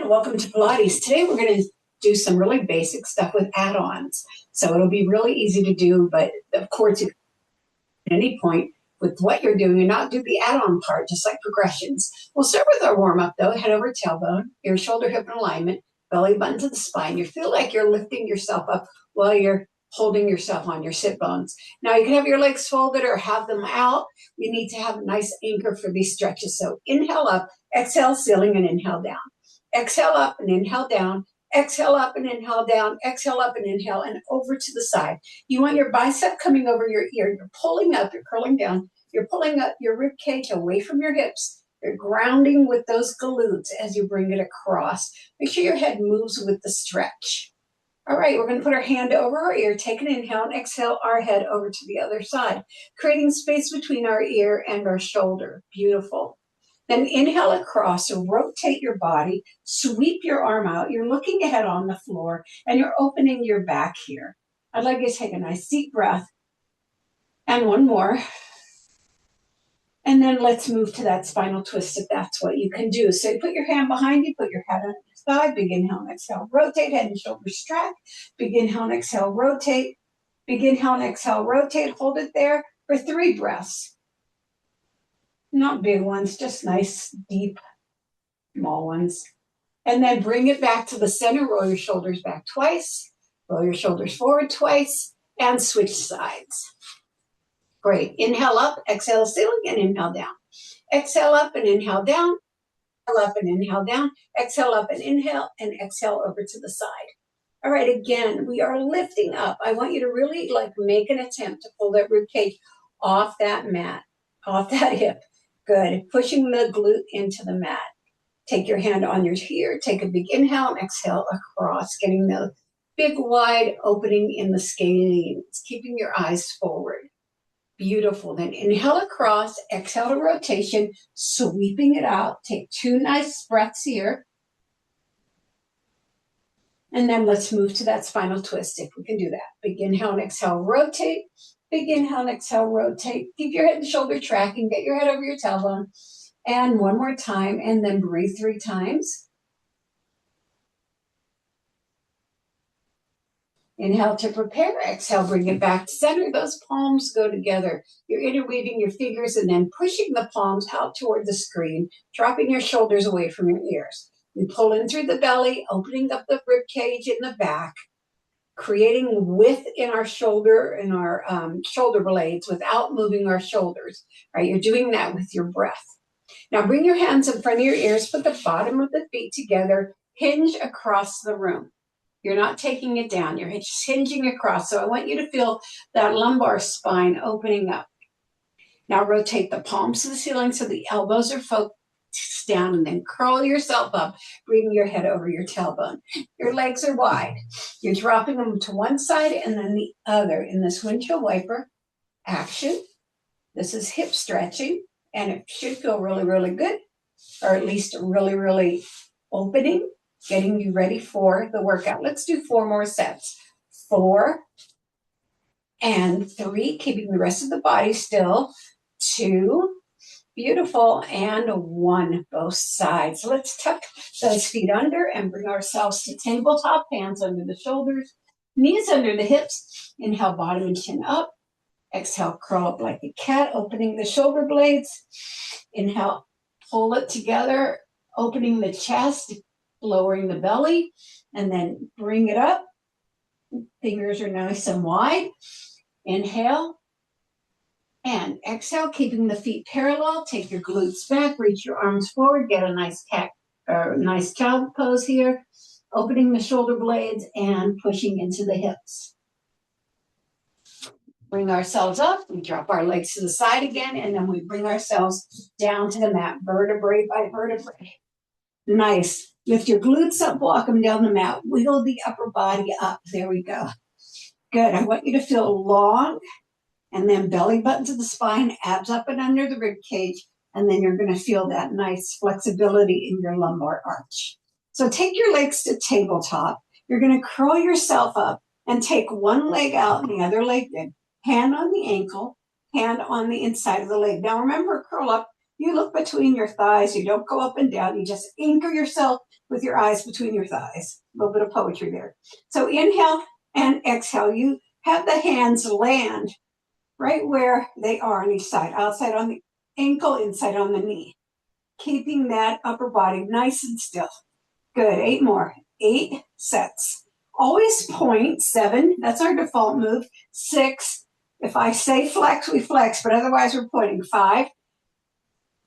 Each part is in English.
welcome to Pilates. Today we're going to do some really basic stuff with add-ons. So it'll be really easy to do, but of course, at any point with what you're doing, you're not do the add-on part, just like progressions. We'll start with our warm-up though, head over tailbone, ear, shoulder, hip in alignment, belly button to the spine. You feel like you're lifting yourself up while you're holding yourself on your sit bones. Now you can have your legs folded or have them out. You need to have a nice anchor for these stretches. So inhale up, exhale ceiling, and inhale down. Exhale up and inhale down. Exhale up and inhale down. Exhale up and inhale and over to the side. You want your bicep coming over your ear. You're pulling up, you're curling down. You're pulling up your rib cage away from your hips. You're grounding with those glutes as you bring it across. Make sure your head moves with the stretch. All right, we're going to put our hand over our ear, take an inhale, and exhale our head over to the other side, creating space between our ear and our shoulder. Beautiful. Then inhale across, so rotate your body, sweep your arm out. You're looking ahead on the floor, and you're opening your back here. I'd like you to take a nice deep breath. And one more. And then let's move to that spinal twist if that's what you can do. So you put your hand behind you, put your head on your thigh, big inhale and exhale, rotate, head and shoulders strack, big inhale and exhale, rotate, big inhale and exhale, rotate, hold it there for 3 breaths. Not big ones, just nice, deep, small ones. And then bring it back to the center, roll your shoulders back twice, roll your shoulders forward twice, and switch sides. Great. Inhale up, exhale ceiling, and inhale down. Exhale up and inhale down. Exhale up and inhale down. Exhale up and inhale, and exhale over to the side. All right, again, we are lifting up. I want you to really make an attempt to pull that rib cage off that mat, off that hip. Good. Pushing the glute into the mat. Take your hand on your ear. Take a big inhale and exhale across, getting the big wide opening in the scalenes, keeping your eyes forward. Beautiful. Then inhale across, exhale to rotation, sweeping it out. Take 2 nice breaths here. And then let's move to that spinal twist if we can do that. Big inhale and exhale, rotate. Big inhale and exhale, rotate. Keep your head and shoulder tracking. Get your head over your tailbone. And one more time, and then breathe 3 times. Inhale to prepare. Exhale, bring it back to center. Those palms go together. You're interweaving your fingers and then pushing the palms out toward the screen, dropping your shoulders away from your ears. We pull in through the belly, opening up the rib cage in the back, creating width in our shoulder and our shoulder blades without moving our shoulders. Right? You're doing that with your breath. Now bring your hands in front of your ears, put the bottom of the feet together, hinge across the room. You're not taking it down. You're just hinging across. So I want you to feel that lumbar spine opening up. Now rotate the palms to the ceiling so the elbows are focused down, and then curl yourself up, bringing your head over your tailbone. Your legs are wide. You're dropping them to one side and then the other in this windshield wiper action. This is hip stretching, and it should feel really, really good, or at least really, really opening, getting you ready for the workout. Let's do 4 more sets. 4 and 3, keeping the rest of the body still. 2, beautiful, and 1, both sides. Let's tuck those feet under and bring ourselves to tabletop, hands under the shoulders, knees under the hips. Inhale, bottom and chin up. Exhale, curl up like a cat, opening the shoulder blades. Inhale, pull it together, opening the chest, lowering the belly, and then bring it up. Fingers are nice and wide. Inhale and exhale, keeping the feet parallel. Take your glutes back, reach your arms forward, get a nice nice child pose here, opening the shoulder blades and pushing into the hips. Bring ourselves up, we drop our legs to the side again, and then we bring ourselves down to the mat, vertebrae by vertebrae. Nice. Lift your glutes up, walk them down the mat, wiggle the upper body up. There we go. Good. I want you to feel long, and then belly button to the spine, abs up and under the rib cage, and then you're going to feel that nice flexibility in your lumbar arch. So take your legs to tabletop. You're going to curl yourself up and take one leg out and the other leg in. Hand on the ankle, hand on the inside of the leg. Now remember, curl up you look between your thighs. You don't go up and down. You just anchor yourself with your eyes between your thighs. A little bit of poetry there. So inhale and exhale. You have the hands land right where they are on each side, outside on the ankle, inside on the knee. Keeping that upper body nice and still. Good, 8 more. 8 sets. Always point. 7, that's our default move. 6, if I say flex, we flex, but otherwise we're pointing. 5,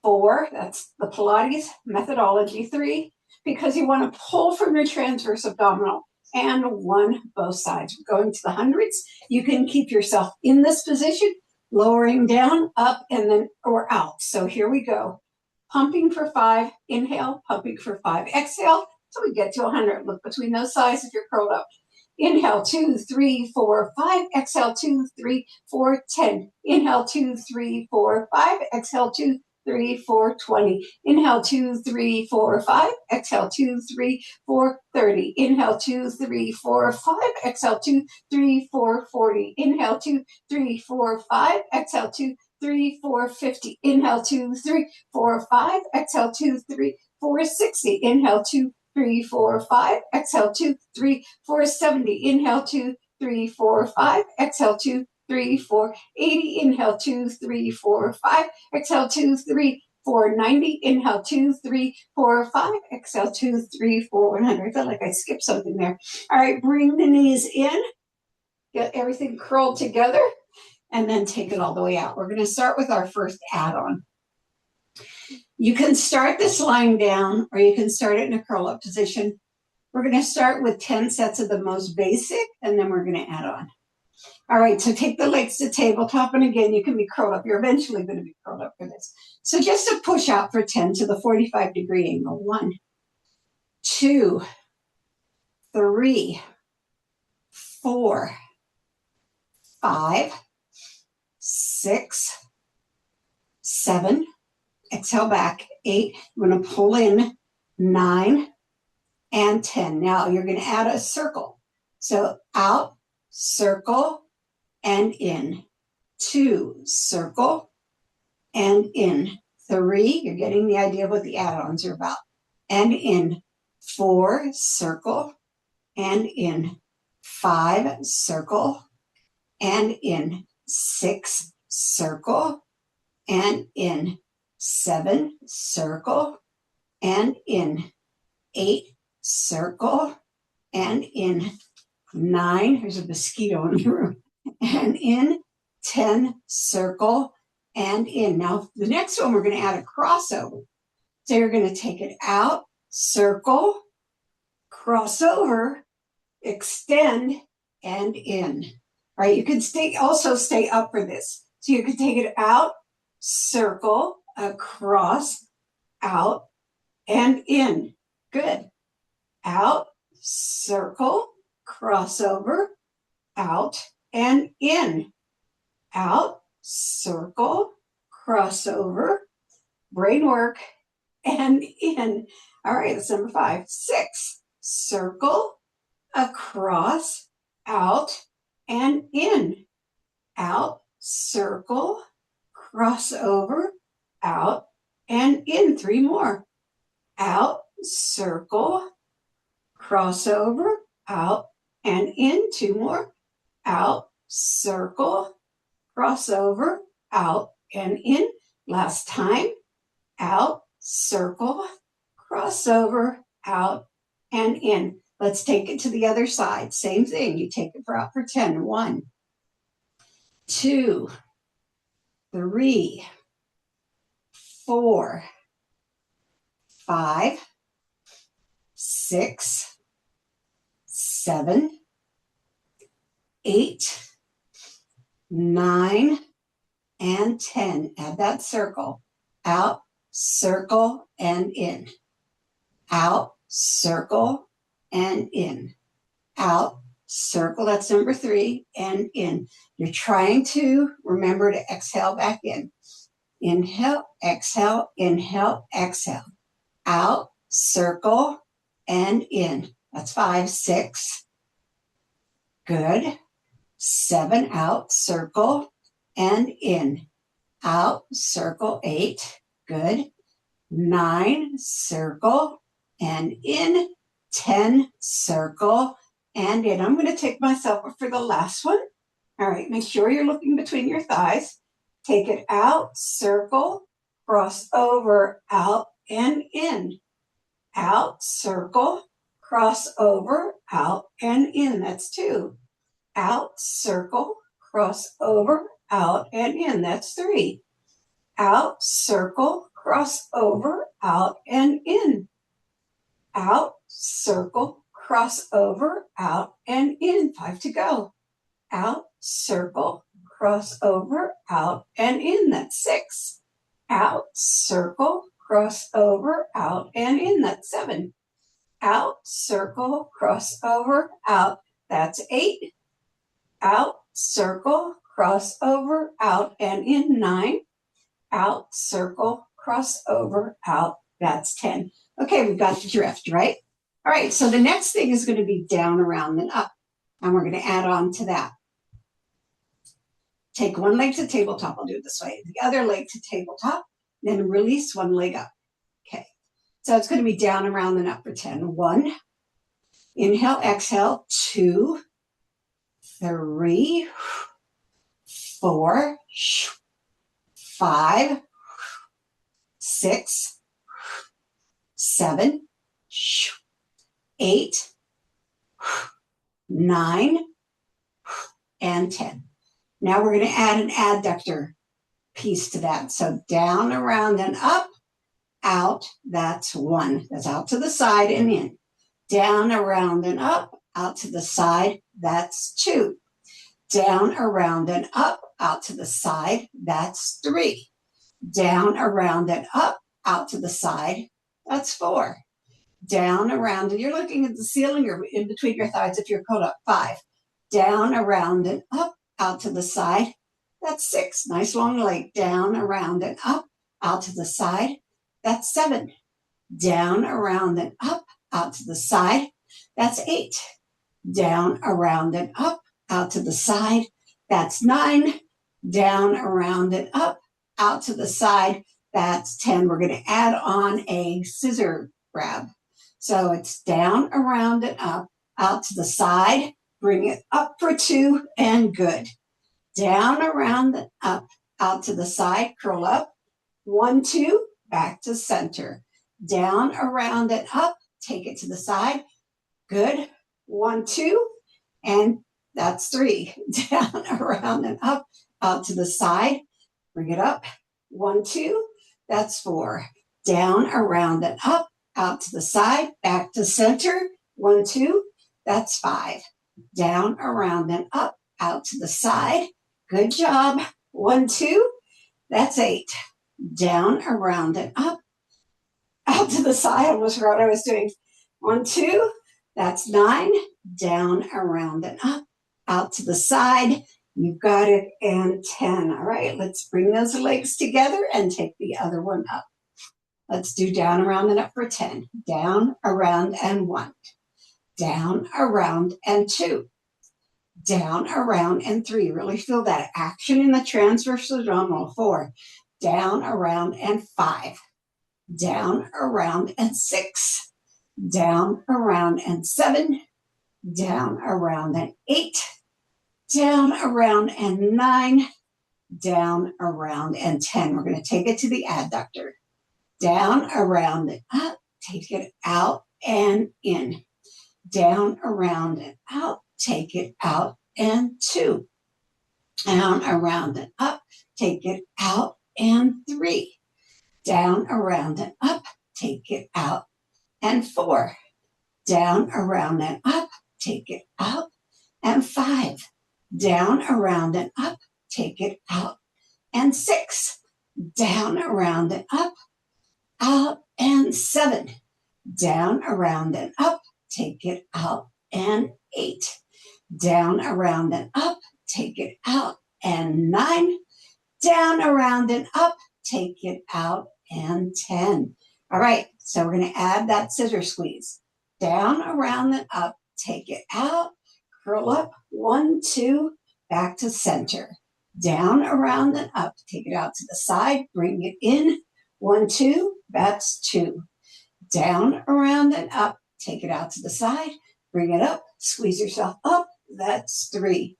4, that's the Pilates methodology. 3, because you want to pull from your transverse abdominal. And 1, both sides. We're going to the hundreds. You can keep yourself in this position, lowering down, up, and then or out. So here we go. Pumping for 5, inhale, pumping for 5, exhale, till we get to 100. Look between those thighs if you're curled up. Inhale, 2, 3, 4, 5, exhale, 2, 3, 4, 10. Inhale, 2, 3, 4, 5, exhale, 2, 3, 4, 20. Inhale, 2, 3, 4, 5, exhale, 2, 3, 4, 30. Inhale, 2, 3, 4, 5, exhale, 2, 3, 4, 40. Inhale, 2, 3, 4, 5, exhale, 2, 3, 4, 50. Inhale, 2, 3, 4, 5, exhale, 2, 3, 4, 60. Inhale, 2, 3, 4, 5, exhale, 2, 3, 4, 70. Inhale, 2, 3, 4, 5, exhale, 2, 3, 4, 80. Inhale, 2, 3, 4, 5, exhale, 2, 3, 4, 90. Inhale, 2, 3, 4, 5, exhale, 2, 3, 4, 100. I felt like I skipped something there. All right, bring the knees in, get everything curled together, and then take it all the way out. We're going to start with our first add-on. You can start this lying down, or you can start it in a curl-up position. We're going to start with 10 sets of the most basic, and then we're going to add on. All right, so take the legs to tabletop, and again, you can be curled up. You're eventually going to be curled up for this. So just a push out for 10 to the 45-degree angle. 1, 2, 3, 4, 5, 6, 7, exhale back, 8, you're going to pull in, 9, and 10. Now you're going to add a circle. So out, circle, and in. 2, circle, and in. 3, you're getting the idea of what the add-ons are about. And in. 4, circle, and in. 5, circle, and in. 6, circle, and in. 7, circle, and in. 8, circle, and in. 9, there's a mosquito in the room, and in. 10, circle, and in. Now, the next one, we're going to add a crossover. So you're going to take it out, circle, crossover, extend, and in. All right, you can also stay up for this. So you can take it out, circle, across, out, and in. Good. Out, circle, crossover, out, and in. Out, circle, crossover, brain work, and in. All right, that's number 5. 6, circle, across, out, and in. Out, circle, crossover, out, and in. 3 more. Out, circle, crossover, out, and in. 2 more. Out, circle, crossover, out, and in. Last time. Out, circle, crossover, out, and in. Let's take it to the other side. Same thing. You take it out for 10. 1, 2, 3, 4, 5, 6, 7, 8, 9, and 10. Add that circle. Out, circle, and in. Out, circle, and in. Out, circle, that's number 3, and in. You're trying to remember to exhale back in. Inhale, exhale, inhale, exhale. Out, circle, and in. That's 5, 6. Good. 7, out, circle, and in. Out, circle, 8. good. 9, circle, and in. 10, circle, and in. I'm going to take myself for the last one. All right, make sure you're looking between your thighs. Take it out, circle, cross over, out, and in. Out, circle, cross over, out, and in. That's 2. Out, circle, cross over, out, and in. That's 3. Out, circle, cross over, out, and in. Out, circle, cross over, out, and in. 5 to go. Out, circle, cross over, out, and in. That's 6. Out, circle, cross over, out, and in. That's 7. Out, circle, cross over, out. That's 8. Out, circle, cross over, out, and in. 9. Out, circle, cross over, out. That's 10. Okay, we've got the drift, right? All right, so the next thing is going to be down, around, and up. And we're going to add on to that. Take one leg to tabletop. I'll do it this way. The other leg to tabletop. Then release one leg up. Okay, so it's going to be down, around, and up for 10. 1. Inhale, exhale. 2, 3, 4, 5, 6, 7, 8, 9, and 10. Now we're going to add an adductor piece to that. So down, around, and up, out, that's 1. That's out to the side and in. Down, around, and up, out to the side, that's 2. Down, around, and up, out to the side, that's 3. Down, around, and up, out to the side, that's 4. Down, around, and you're looking at the ceiling or in between your thighs if you're curled up. 5. Down, around, and up, out to the side, that's 6. Nice long leg. Down, around, and up, out to the side, that's 7. Down, around, and up, out to the side, that's 8. Down, around, and up, out to the side, that's 9. Down, around, and up, out to the side, that's 10. We're going to add on a scissor grab. So it's down, around, and up, out to the side, bring it up for 2, and good. Down, around, and up, out to the side, curl up. 1, 2, back to center. Down, around, and up, take it to the side. Good. 1, 2, and that's 3. Down, around, and up, out to the side. Bring it up. 1, 2, that's 4. Down, around, and up, out to the side, back to center. 1, 2, that's 5. Down, around, and up, out to the side. Good job. 1, 2, that's 8. Down, around, and up, out to the side. I almost forgot what I was doing. 1, 2, that's 9. Down, around, and up, out to the side. You've got it. And 10. All right, let's bring those legs together and take the other one up. Let's do down, around, and up for 10. Down, around, and 1. Down, around, and 2. Down, around, and 3. Really feel that action in the transverse abdominal. 4. Down, around, and 5. Down, around, and 6. Down, around, and 7. Down, around, and 8. Down, around, and 9. Down, around, and 10. We're going to take it to the adductor. Down, around, and up. Take it out and in. Down, around, and out. Take it out and 2. Down, around, and up. Take it out and 3. Down, around, and up. Take it out and 4. Down, around, and up. Take it out and 5. Down, around, and up. Take it out and 6. Down, around, and up. Out and 7. Down, around, and up. Take it out and 8. Down, around, and up. Take it out and 9. Down, around, and up. Take it out and 10. All right, so we're going to add that scissor squeeze. Down, around, and up. Take it out. Curl up. 1, 2. Back to center. Down, around, and up. Take it out to the side. Bring it in. 1, 2, that's 2. Down, around, and up. Take it out to the side. Bring it up. Squeeze yourself up. That's 3.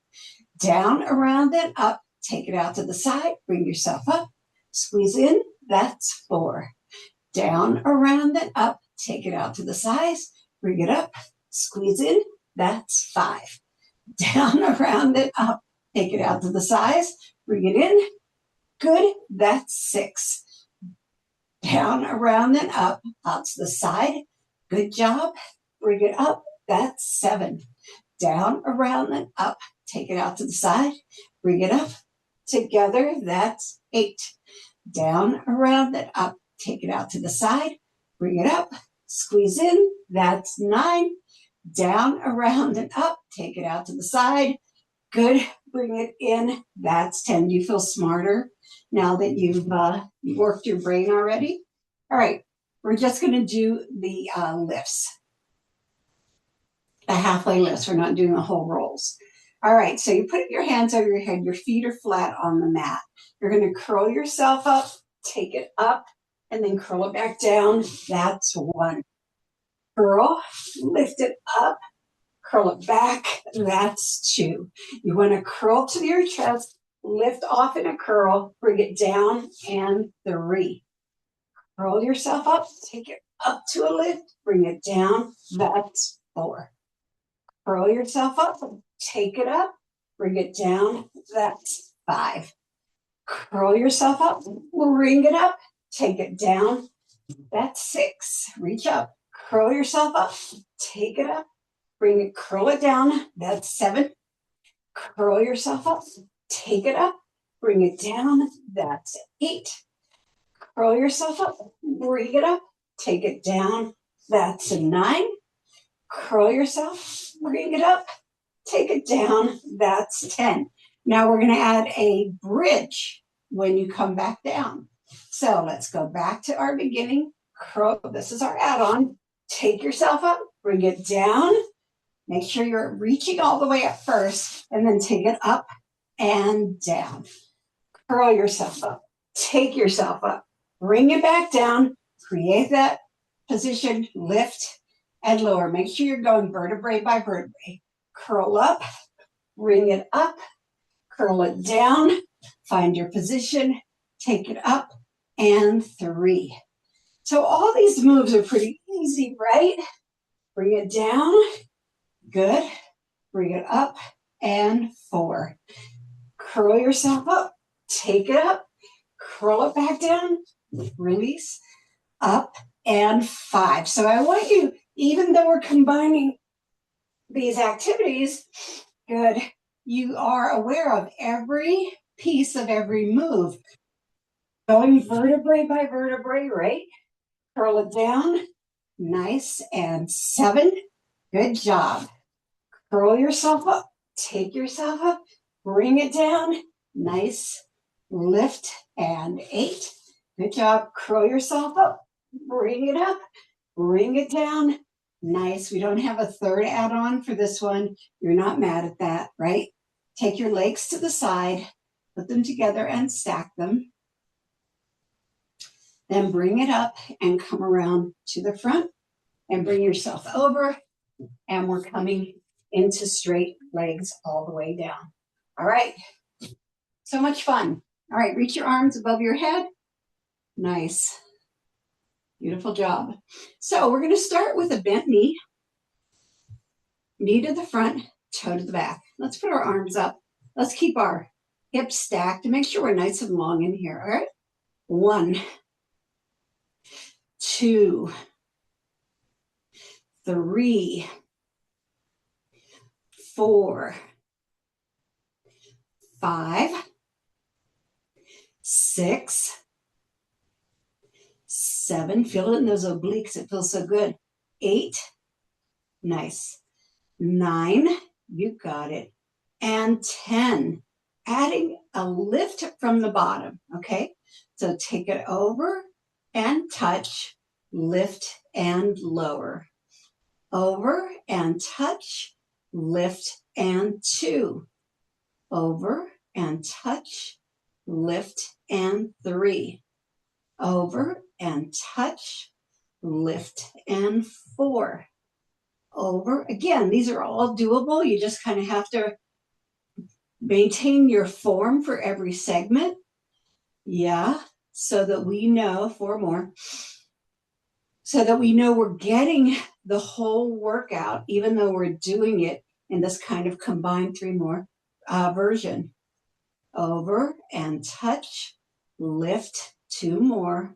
Down, around, and up. Take it out to the side. Bring yourself up. Squeeze in. That's 4. Down, around, and up. Take it out to the sides. Bring it up. Squeeze in. That's 5. Down, around, and up. Take it out to the sides. Bring it in. Good. That's 6. Down, around, and up. Out to the side. Good job. Bring it up. That's 7. Down, around, and up. Take it out to the side. Bring it up. Together, that's 8. Down, around, and up. Take it out to the side. Bring it up. Squeeze in. That's 9. Down, around, and up. Take it out to the side. Good. Bring it in. That's 10. Do you feel smarter now that you've worked your brain already? All right. We're just going to do the lifts. The halfway lifts. We're not doing the whole rolls. All right. So you put your hands over your head. Your feet are flat on the mat. You're going to curl yourself up. Take it up. And then curl it back down. That's 1. Curl. Lift it up. Curl it back. That's 2. You want to curl to your chest, lift off in a curl, bring it down, and 3. Curl yourself up, take it up to a lift, bring it down. That's 4. Curl yourself up, take it up, bring it down. That's 5. Curl yourself up, bring it up, take it down. That's 6. Reach up, curl yourself up, take it up. Bring it, curl it down. That's 7. Curl yourself up. Take it up. Bring it down. That's 8. Curl yourself up. Bring it up. Take it down. That's 9. Curl yourself. Bring it up. Take it down. That's 10. Now we're going to add a bridge when you come back down. So let's go back to our beginning. Curl. This is our add-on. Take yourself up. Bring it down. Make sure you're reaching all the way up first, and then take it up and down. Curl yourself up. Take yourself up. Bring it back down. Create that position. Lift and lower. Make sure you're going vertebrae by vertebrae. Curl up. Bring it up. Curl it down. Find your position. Take it up and 3. So all these moves are pretty easy, right? Bring it down. Good. Bring it up and 4. Curl yourself up. Take it up. Curl it back down. Release. Up and 5. So I want you, even though we're combining these activities, good, you are aware of every piece of every move. Going vertebrae by vertebrae, right? Curl it down. Nice. And 7. Good job. Curl yourself up, take yourself up, bring it down. Nice. Lift and 8. Good job. Curl yourself up, bring it up, bring it down. Nice. We don't have a third add-on for this one. You're not mad at that, right? Take your legs to the side, put them together and stack them. Then bring it up and come around to the front and bring yourself over. And we're coming into straight legs all the way down. All right. So much fun. All right. Reach your arms above your head. Nice. Beautiful job. So we're going to start with a bent knee. Knee to the front, toe to the back. Let's put our arms up. Let's keep our hips stacked to make sure we're nice and long in here. All right. 1, 2, 3, 4, 5, 6, 7. Feel it in those obliques. It feels so good. 8. Nice. 9. You got it. And 10. Adding a lift from the bottom. Okay. So take it over and touch. Lift and lower. Over and touch. Lift and 2. Over and touch. Lift and 3. over and touch, lift and 4, over. Again, these are all doable. You just kind of have to maintain your form for every segment. Yeah, so that we know, 4 more, so that we know we're getting the whole workout, even though we're doing it in this kind of combined 3 more version. Over and touch, lift, 2 more,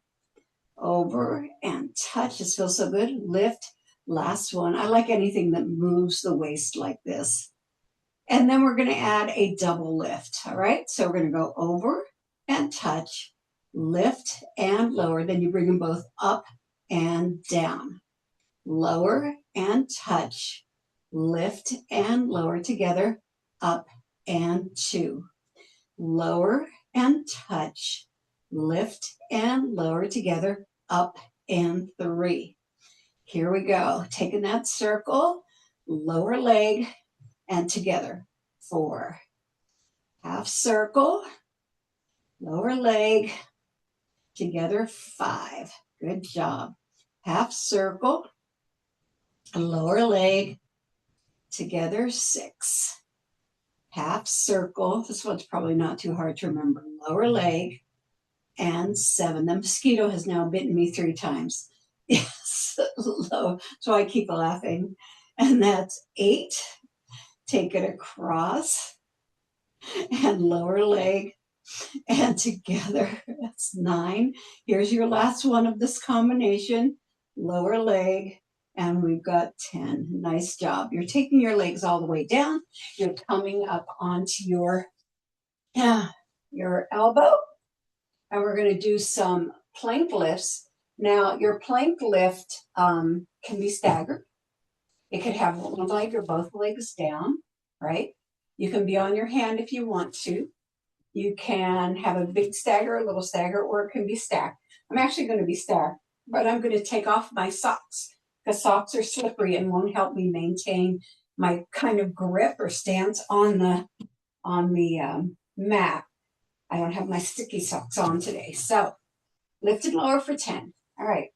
over and touch. This feels so good. Lift, last one. I like anything that moves the waist like this. And then we're going to add a double lift. All right, so we're going to go over and touch, lift and lower. Then you bring them both up and down. Lower and touch, lift and lower together, up and 2. Lower and touch, lift and lower together, up and 3. Here we go. Taking that circle, lower leg and together, 4. Half circle, lower leg, together, 5. Good job. Half circle, lower leg, together, 6. Half circle, this one's probably not too hard to remember, lower leg, and 7. The mosquito has now bitten me 3 times. Yes, low, so I keep laughing. And that's 8. Take it across, and lower leg, and together, that's 9. Here's your last one of this combination, lower leg, and we've got 10. Nice job. You're taking your legs all the way down. You're coming up onto your elbow, and we're going to do some plank lifts. Now, your plank lift can be staggered. It could have one leg or both legs down, right? You can be on your hand if you want to. You can have a big stagger, a little stagger, or it can be stacked. I'm actually going to be stacked, but I'm going to take off my socks because socks are slippery and won't help me maintain my kind of grip or stance on the mat. I don't have my sticky socks on today. So lift and lower for 10. All right,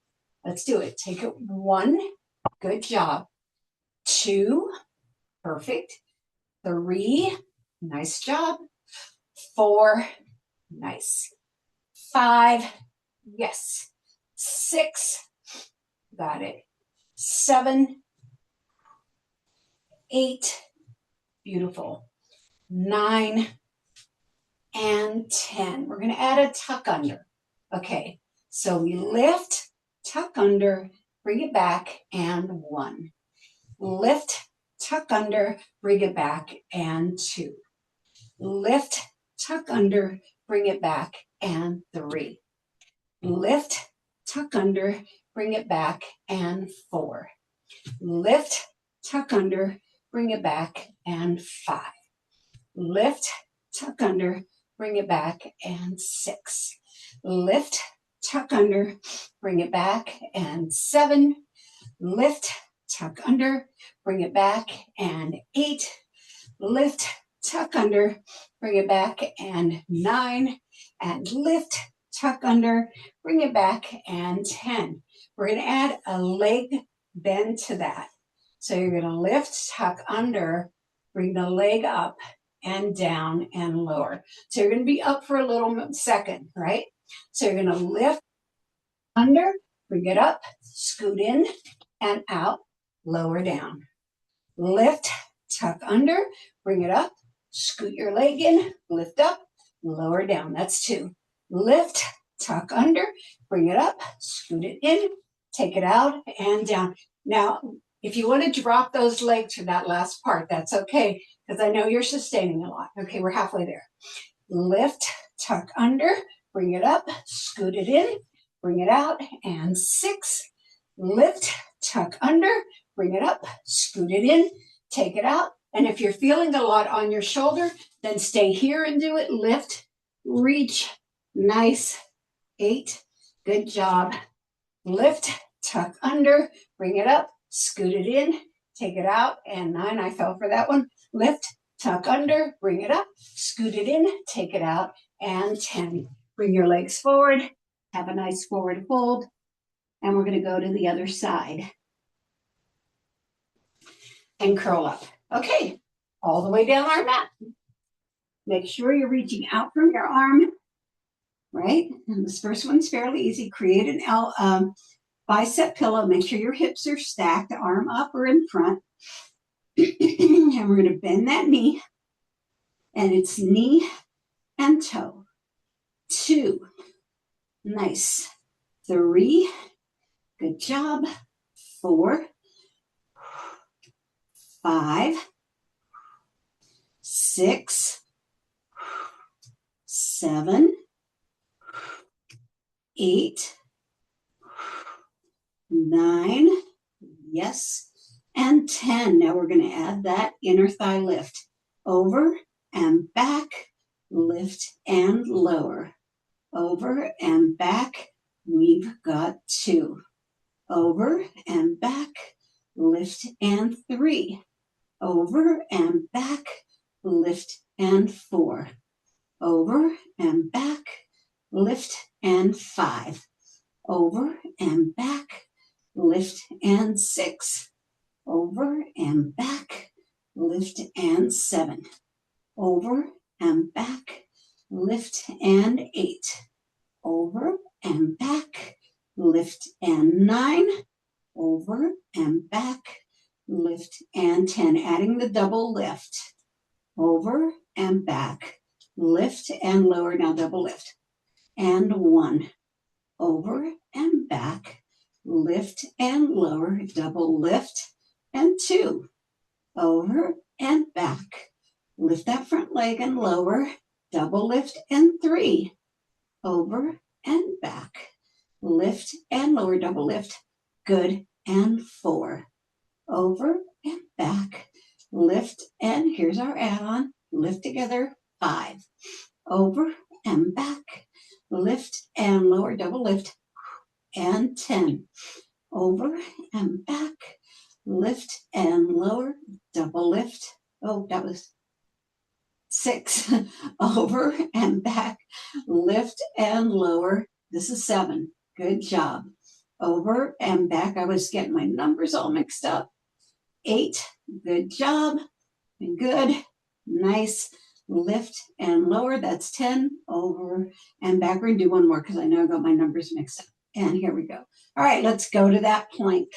let's do it. Take it 1, good job. 2, perfect. 3, nice job. 4, nice. 5, yes. 6, got it. 7, 8, beautiful. 9, and 10. We're going to add a tuck under. Okay, so we lift, tuck under, bring it back, and 1. Lift, tuck under, bring it back, and 2. Lift, tuck under, bring it back, and 3. Lift, tuck under, bring it back, and 4. Lift, tuck under, bring it back, and 5. Lift, tuck under, bring it back, and 6. Lift, tuck under, bring it back, and 7. Lift, tuck under, bring it back, and 8. Lift, tuck under, bring it back, and 9. And lift, tuck under, bring it back, and 10. We're going to add a leg bend to that. So you're going to lift, tuck under, bring the leg up and down and lower. So you're going to be up for a little second, right? So you're going to lift under, bring it up, scoot in and out, lower down. Lift, tuck under, bring it up, scoot your leg in, lift up, lower down. That's 2. Lift, tuck under, bring it up, scoot it in, take it out and down. Now, if you want to drop those legs for that last part, that's okay, because I know you're sustaining a lot. Okay, we're halfway there. Lift, tuck under, bring it up, scoot it in, bring it out, and 6. Lift, tuck under, bring it up, scoot it in, take it out. And if you're feeling a lot on your shoulder, then stay here and do it. Lift, reach, nice. 8, good job. Lift, tuck under, bring it up, scoot it in, take it out, and 9, I fell for that one. Lift, tuck under, bring it up, scoot it in, take it out, and 10. Bring your legs forward, Have a nice forward fold. And we're going to go to the other side. And curl up. Okay, all the way down our mat. Make sure you're reaching out from your arm, right? And this first one's fairly easy. Create an bicep pillow. Make sure your hips are stacked, arm up or in front. And we're going to bend that knee. And it's knee and toe. 2. Nice. 3. Good job. 4. 5. 6. 7. 8. 9. Yes. And 10. Now we're going to add that inner thigh lift. Over and back, lift and lower. Over and back, we've got 2. Over and back, lift and 3. Over and back, lift and 4. Over and back, lift and 5. Over and back, lift and 6. Over and back, lift and 7. Over and back, lift and 8. Over and back, lift and 9. Over and back, lift and 10. Adding the double lift. Over and back, lift and lower. Now double lift. And 1. Over and back, lift and lower. Double lift. And 2. Over and back. Lift that front leg and lower. Double lift and 3. Over and back. Lift and lower. Double lift. Good. And 4. Over and back. Lift and here's our add-on. Lift together. 5. Over and back. Lift and lower. Double lift. And 10. Over and back. Lift and lower. Double lift. Oh, that was 6. Over and back. Lift and lower. This is 7. Good job. Over and back. I was getting my numbers all mixed up. 8. Good job. Good. Nice. Lift and lower. That's 10. Over and back. We're going to do one more because I know I got my numbers mixed up. And here we go. All right, let's go to that plank.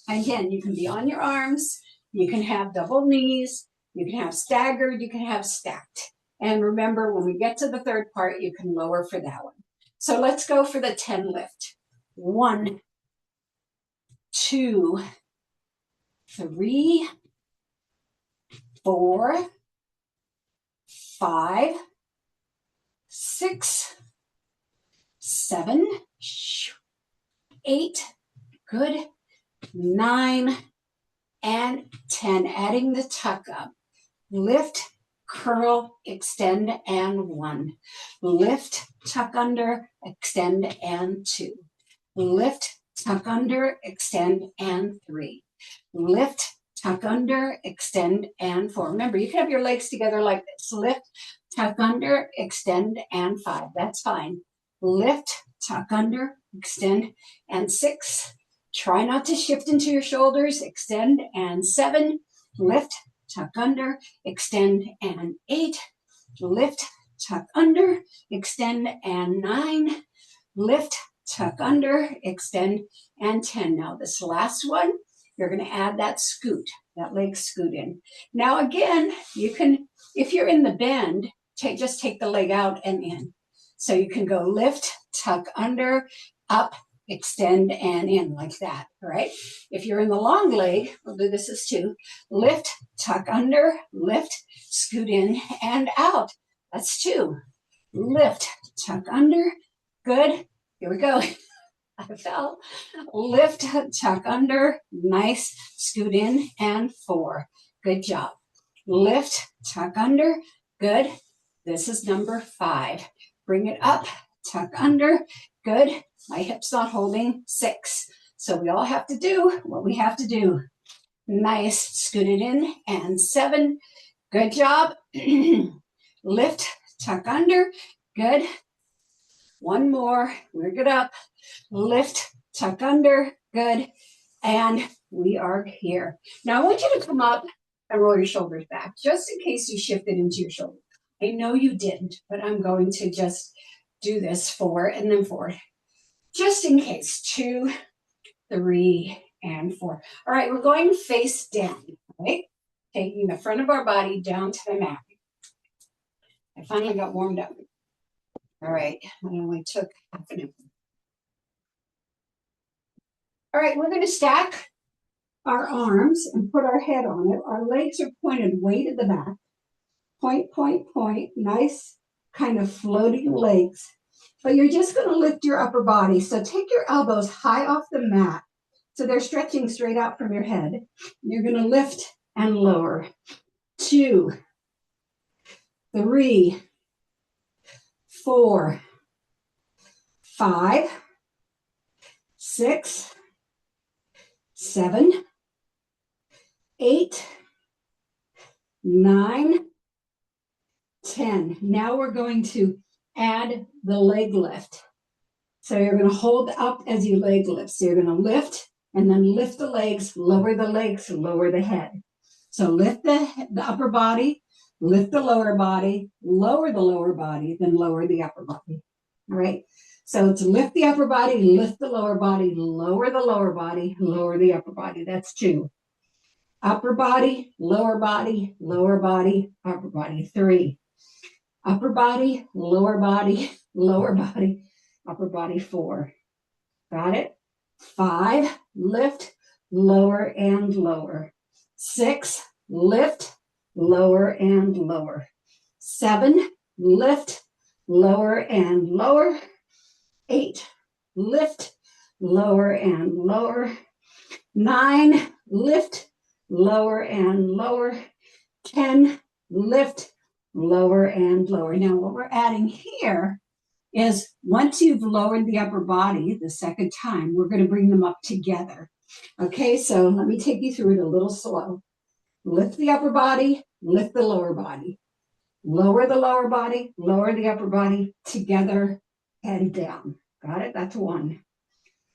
Again, you can be on your arms. You can have double knees. You can have staggered. You can have stacked. And remember, when we get to the third part, you can lower for that one. So let's go for the 10 lift. 1, 2, 3, 4, 5, 6, 7, 8, good, 9, and 10. Adding the tuck up. Lift, curl, extend, and 1. Lift, tuck under, extend, and 2. Lift, tuck under, extend, and 3. Lift, tuck under, extend, and 4. Remember, you can have your legs together like this. Lift, tuck under, extend, and 5. That's fine. Lift, tuck under, extend, and 6. Try not to shift into your shoulders. Extend, and 7. Lift, tuck under, extend, and 8. Lift, tuck under, extend, and 9. Lift, tuck under, extend, and 10. Now this last one, you're going to add that scoot, that leg scoot in. Now again, you can, if you're in the bend, just take the leg out and in. So you can go lift, tuck under, up, extend, and in like that, all right? If you're in the long leg, we'll do this as 2. Lift, tuck under, lift, scoot in, and out. That's 2. Lift, tuck under, good. Here we go. I fell. Lift, tuck under, nice, scoot in, and 4. Good job. Lift, tuck under, good. This is number 5. Bring it up, tuck under, good. My hip's not holding, 6. So we all have to do what we have to do. Nice, scoot it in, and 7. Good job. Lift, tuck under, good. One more. Work it up. Lift, tuck under. Good. And we are here. Now I want you to come up and roll your shoulders back, just in case you shifted into your shoulder. I know you didn't, but I'm going to just do this forward and then forward. Just in case. 2, 3, and 4. All right, we're going face down, right? Taking the front of our body down to the mat. I finally got warmed up. All right, I only took half an hour. All right, we're going to stack our arms and put our head on it. Our legs are pointed way to the back. Point, point, point. Nice kind of floating legs. But you're just going to lift your upper body. So take your elbows high off the mat. So they're stretching straight out from your head. You're going to lift and lower. 2, 3, 4, 5, 6, 7, 8, 9, 10. Now we're going to add the leg lift. So you're going to hold up as you leg lift. So you're going to lift and then lift the legs, lower the head. So lift the upper body, lift the lower body, lower the lower body, then lower the upper body. All right. So it's lift the upper body, lift the lower body, lower the lower body, lower the upper body. That's 2. Upper body, lower body, upper body. 3. Upper body, lower body, upper body. 4. Got it? 5, lift, lower and lower. 6, lift, lower and lower. 7, lift, lower and lower. 8, lift, lower and lower. 9, lift, lower and lower. 10, lift, lower and lower. Now what we're adding here is once you've lowered the upper body the second time, we're going to bring them up together. Okay, so let me take you through it a little slow. Lift the upper body, lift the lower body. Lower the lower body, lower the upper body, together and down. Got it? That's 1.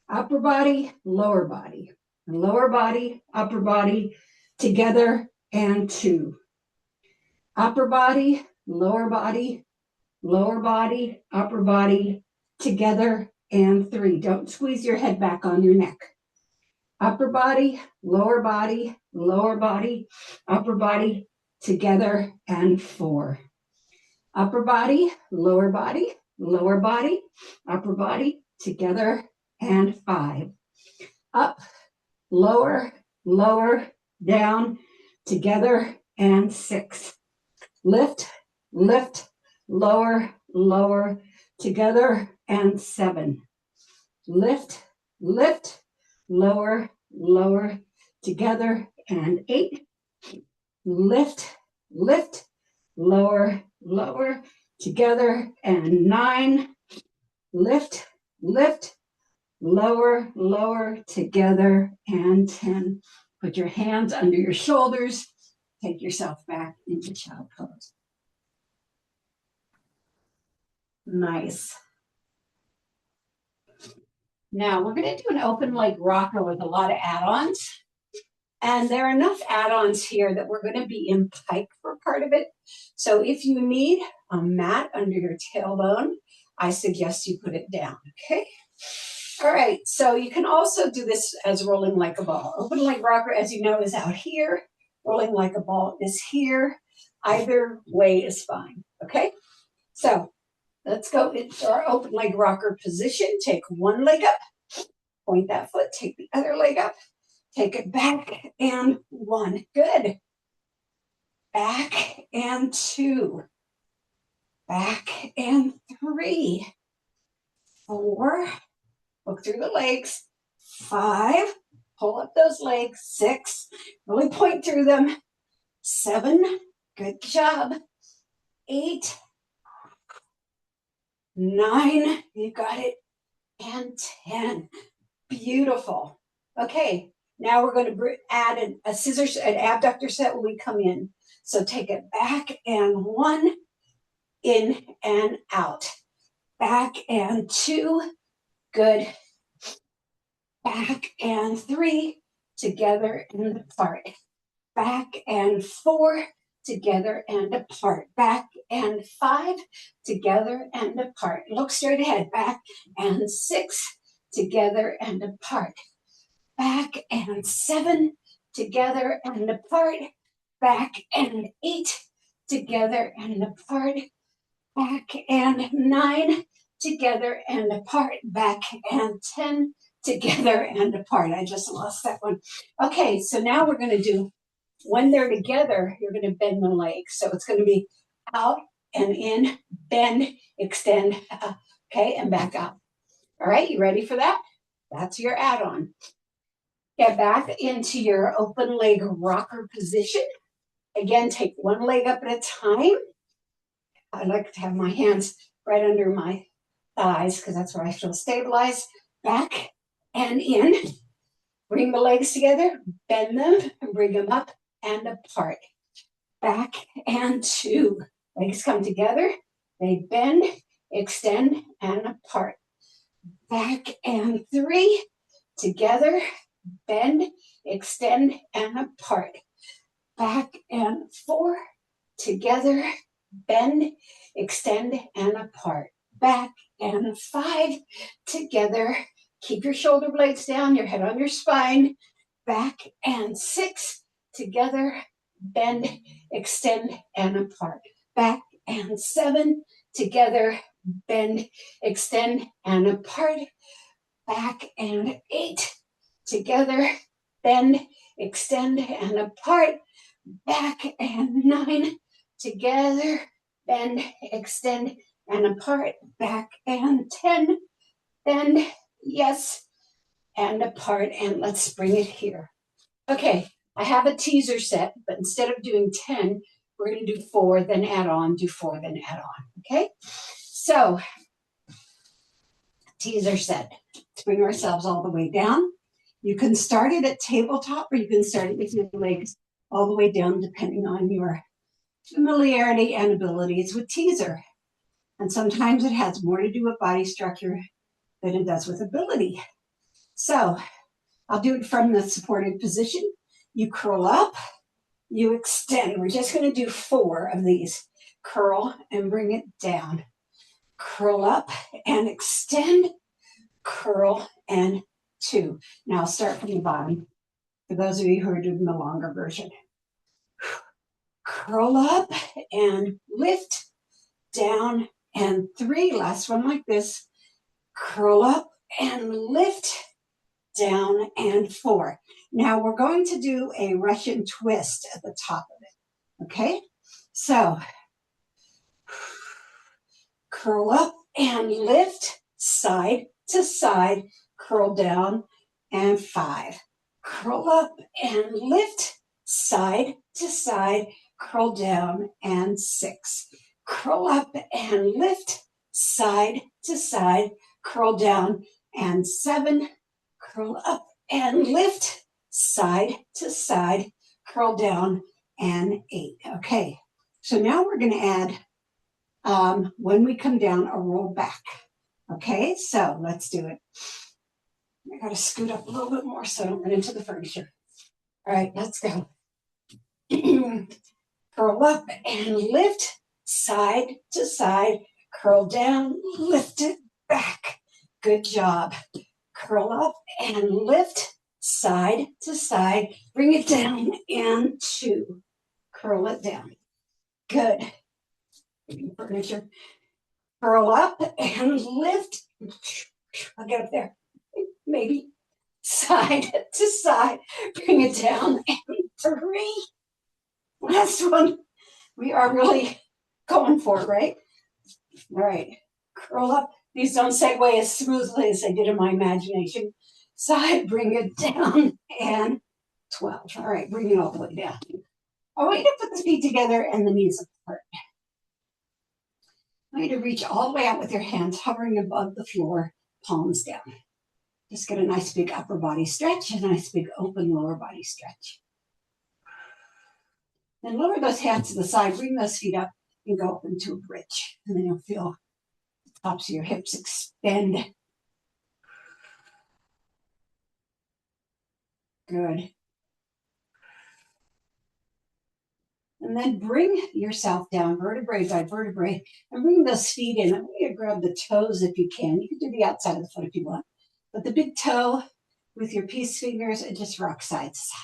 Upper body, lower body. Lower body, upper body, together and 2. Upper body, lower body, upper body, together and 3. Don't squeeze your head back on your neck. Upper body, lower body, upper body, together and 4. Upper body, lower body, upper body, together and 5. Up, lower, down, together and 6. Lift, lower, together and 7. Lift, lower, together and 8. Lift, lower, together and 9. Lift, lower, together and 10. Put your hands under your shoulders. Take yourself back into child pose. Nice. Now we're going to do an open leg rocker with a lot of add-ons. And there are enough add-ons here that we're going to be in pike for part of it. So if you need a mat under your tailbone, I suggest you put it down, okay? All right, so you can also do this as rolling like a ball. Open leg rocker, as you know, is out here. Rolling like a ball is here. Either way is fine, okay? So let's go into our open leg rocker position. Take one leg up, point that foot, take the other leg up, take it back and 1. Good. Back and 2. Back and 3. 4. Look through the legs. 5. Pull up those legs. 6. Really point through them. 7. Good job. 8. 9. You got it. And 10. Beautiful. Okay. Now we're going to add an abductor set when we come in. So take it back and 1, in and out. back and 2, good, back and 3, together and apart, back and 4, together and apart, back and 5, together and apart. Look straight ahead, back and 6, together and apart, back and 7, together and apart, back and 8, together and apart, back and 9, together and apart, back and 10, together and apart. I just lost that one. Okay, so now we're going to do, when they're together, you're going to bend the legs. So it's going to be out and in, bend, extend, okay, and back up. All right, you ready for that? That's your add-on. Get back into your open leg rocker position. Again, take one leg up at a time. I like to have my hands right under my thighs because that's where I feel stabilized. Back and in. Bring the legs together, bend them, and bring them up and apart. Back and 2. Legs come together, they bend, extend, and apart. Back and 3. Together, bend, extend, and apart. Back and 4. Together, bend, extend, and apart. Back and 5. Together, keep your shoulder blades down, your head on your spine. Back and 6. Together, bend, extend, and apart. Back and 7. Together, bend, extend, and apart. Back and 8. Together, bend, extend, and apart. Back and 9. Together, bend, extend, and apart. Back and 10. Bend, yes, and apart. And let's bring it here. Okay, I have a teaser set, but instead of doing 10, we're going to do 4, then add on, do 4, then add on. Okay, so teaser set. Let's bring ourselves all the way down. You can start it at tabletop, or you can start it with your legs all the way down, depending on your familiarity and abilities with teaser. And sometimes it has more to do with body structure than it does with ability. So I'll do it from the supported position. You curl up, you extend. We're just going to do 4 of these. Curl and bring it down. Curl up and extend. Curl and 2. Now I'll start from the bottom for those of you who are doing the longer version. Curl up and lift, down and 3. Last one like this. Curl up and lift, down and 4. Now we're going to do a Russian twist at the top of it. Okay, so curl up and lift, side to side, curl down and 5. Curl up and lift, side to side, curl down and 6. Curl up and lift, side to side, curl down and 7. Curl up and lift, side to side, curl down and 8. Okay, so now we're going to add, when we come down, a roll back. Okay, so let's do it. I got to scoot up a little bit more so I don't run into the furniture. All right, let's go. Curl up and lift, side to side, curl down, lift it back. Good job. Curl up and lift, side to side, bring it down and 2. Curl it down. Good. Furniture. Curl up and lift. I'll get up there. Maybe. Side to side, bring it down and 3. Last one. We are really going for it, right? All right. Curl up. These don't segue as smoothly as I did in my imagination. Side, bring it down, and 12. All right, bring it all the way down. I want you to put the feet together and the knees apart. I want you to reach all the way out with your hands hovering above the floor, palms down. Just get a nice big upper body stretch, a nice big open lower body stretch. Then lower those hands to the side, bring those feet up, and go up into a bridge. And then you'll feel Tops of your hips extend. Good. And then bring yourself down vertebrae by vertebrae and bring those feet in. I want you to grab the toes if you can. You can do the outside of the foot if you want. But the big toe with your peace fingers and just rock side to side.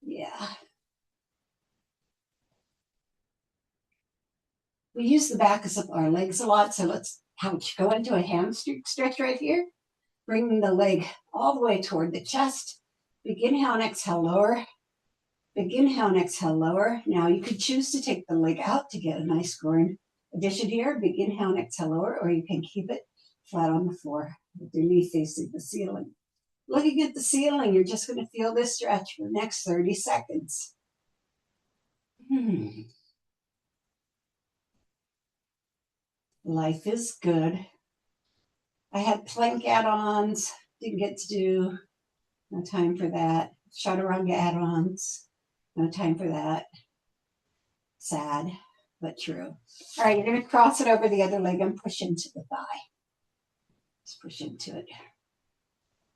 Yeah. We use the backs of our legs a lot, so let's go into a hamstring stretch right here. Bring the leg all the way toward the chest. Big inhale and exhale, lower. Big inhale and exhale, lower. Now you could choose to take the leg out to get a nice groin addition here. Big inhale and exhale, lower, or you can keep it flat on the floor with your knee facing the ceiling. Looking at the ceiling, you're just going to feel this stretch for the next 30 seconds. Life is good. I had plank add-ons, didn't get to do, no time for that. Chaturanga add-ons, no time for that. Sad, but true. All right, you're going to cross it over the other leg and push into the thigh. Just push into it.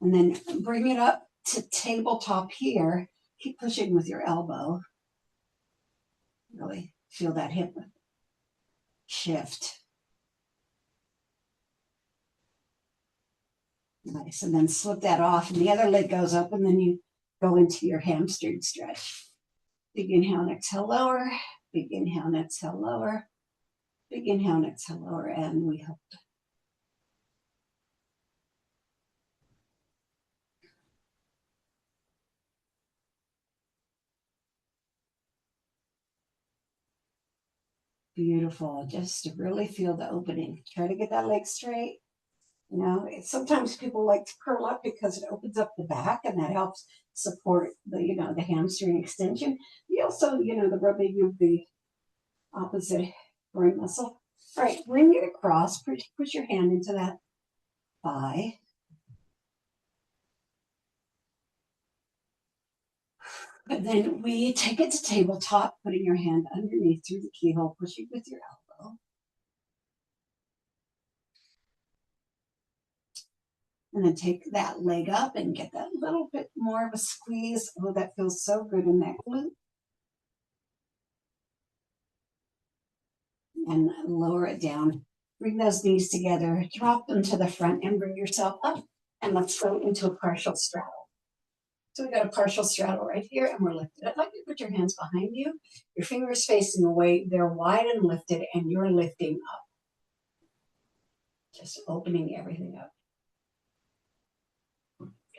And then bring it up to tabletop here. Keep pushing with your elbow. Really feel that hip shift. Nice. And then slip that off, and the other leg goes up, and then you go into your hamstring stretch. Big inhale and exhale, lower. Big inhale and exhale, lower. Big inhale and exhale, lower, and we hold. Beautiful. Just to really feel the opening. Try to get that leg straight. You know, sometimes people like to curl up because it opens up the back and that helps support the, the hamstring extension. You also, the rubbing of the opposite groin muscle. All right, bring it across. Push your hand into that thigh. And then we take it to tabletop, putting your hand underneath through the keyhole, pushing with your elbow. And then take that leg up and get that little bit more of a squeeze. Oh, that feels so good in that glute. And lower it down. Bring those knees together, drop them to the front and bring yourself up. And let's go into a partial straddle. So we got a partial straddle right here and we're lifted. I'd like you to put your hands behind you, your fingers facing away. They're wide and lifted and you're lifting up. Just opening everything up.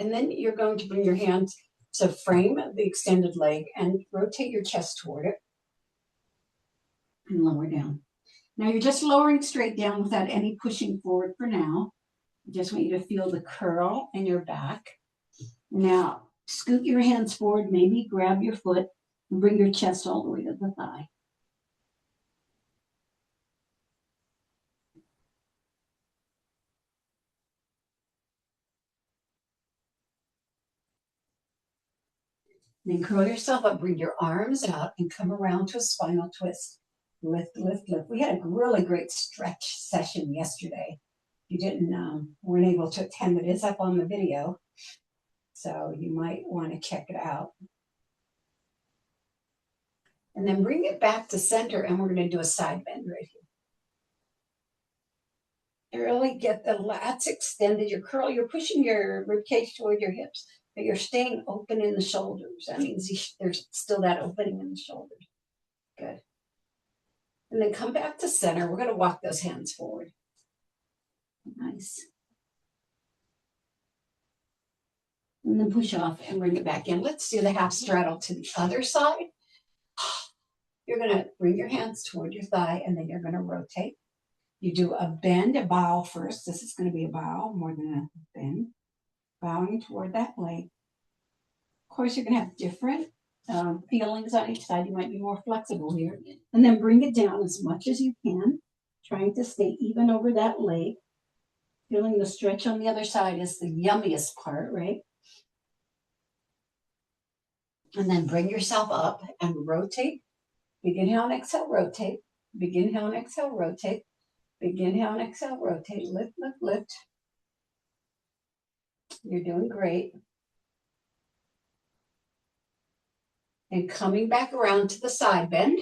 And then you're going to bring your hands to frame the extended leg and rotate your chest toward it and lower down. Now you're just lowering straight down without any pushing forward for now. I just want you to feel the curl in your back. Now scoot your hands forward, maybe grab your foot and bring your chest all the way to the thigh. Then curl yourself up, bring your arms out and come around to a spinal twist. Lift, lift, lift. We had a really great stretch session yesterday. If you weren't able to attend, it is up on the video. So you might want to check it out. And then bring it back to center and we're going to do a side bend right here. And really get the lats extended. You're pushing your rib cage toward your hips, but you're staying open in the shoulders. That means there's still that opening in the shoulders. Good. And then come back to center. We're going to walk those hands forward. Nice. And then push off and bring it back in. Let's do the half straddle to the other side. You're going to bring your hands toward your thigh and then you're going to rotate. You do a bend, a bow first. This is going to be a bow more than a bend. Bowing toward that leg. Of course, you're going to have different feelings on each side. You might be more flexible here. And then bring it down as much as you can, trying to stay even over that leg. Feeling the stretch on the other side is the yummiest part, right? And then bring yourself up and rotate. Big inhale and exhale, rotate. Big inhale and exhale, rotate. Big inhale and exhale, rotate. Lift, lift, lift. You're doing great. And coming back around to the side bend.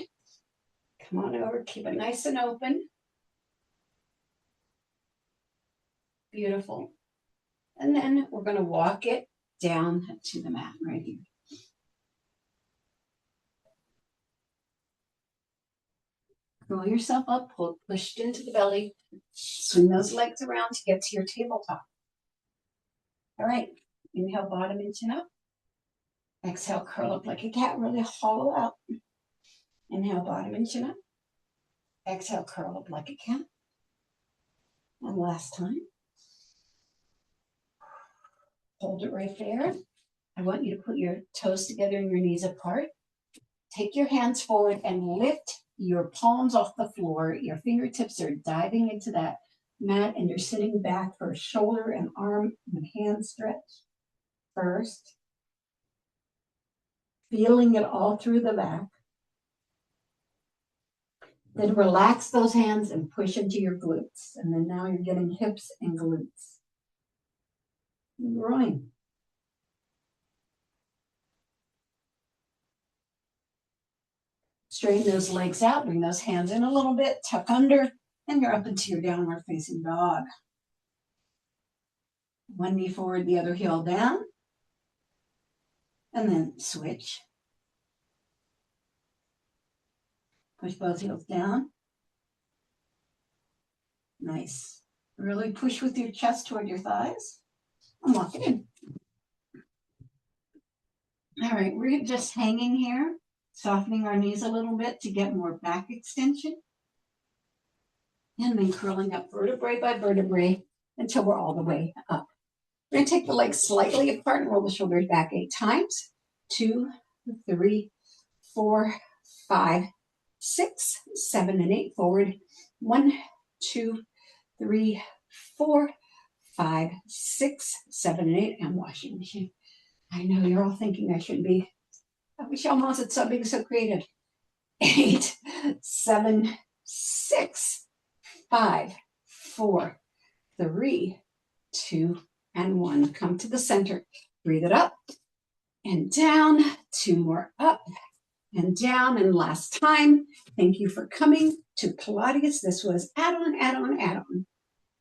Come on over, keep it nice and open. Beautiful. And then we're going to walk it down to the mat right here. Roll yourself up, push it into the belly. Swing those legs around to get to your tabletop. All right, inhale, bottom and chin up. Exhale, curl up like a cat, really hollow out. Inhale, bottom and chin up. Exhale, curl up like a cat. And last time. Hold it right there. I want you to put your toes together and your knees apart. Take your hands forward and lift your palms off the floor. Your fingertips are diving into that mat and you're sitting back for a shoulder and arm and hand stretch first. Feeling it all through the back. Then relax those hands and push into your glutes. And then now you're getting hips and glutes. Groin. Straighten those legs out, bring those hands in a little bit, tuck under, and you're up into your downward facing dog. One knee forward, the other heel down. And then switch. Push both heels down. Nice. Really push with your chest toward your thighs. And walk it in. All right, we're just hanging here, softening our knees a little bit to get more back extension. And then curling up vertebrae by vertebrae until we're all the way up. We're going to take the legs slightly apart and roll the shoulders back 8 times. 2, 3, 4, 5, 6, 7, and 8. Forward. 1, 2, 3, 4, 5, 6, 7, and 8. And washing machine. I know you're all thinking I should be. I wish almost it's so big, so creative. 8, 7, 6, 5, 4, 3, 2, and 1. Come to the center. Breathe it up and down. 2 more up and down. And last time, thank you for coming to Pilates. This was add-on, add-on, add-on.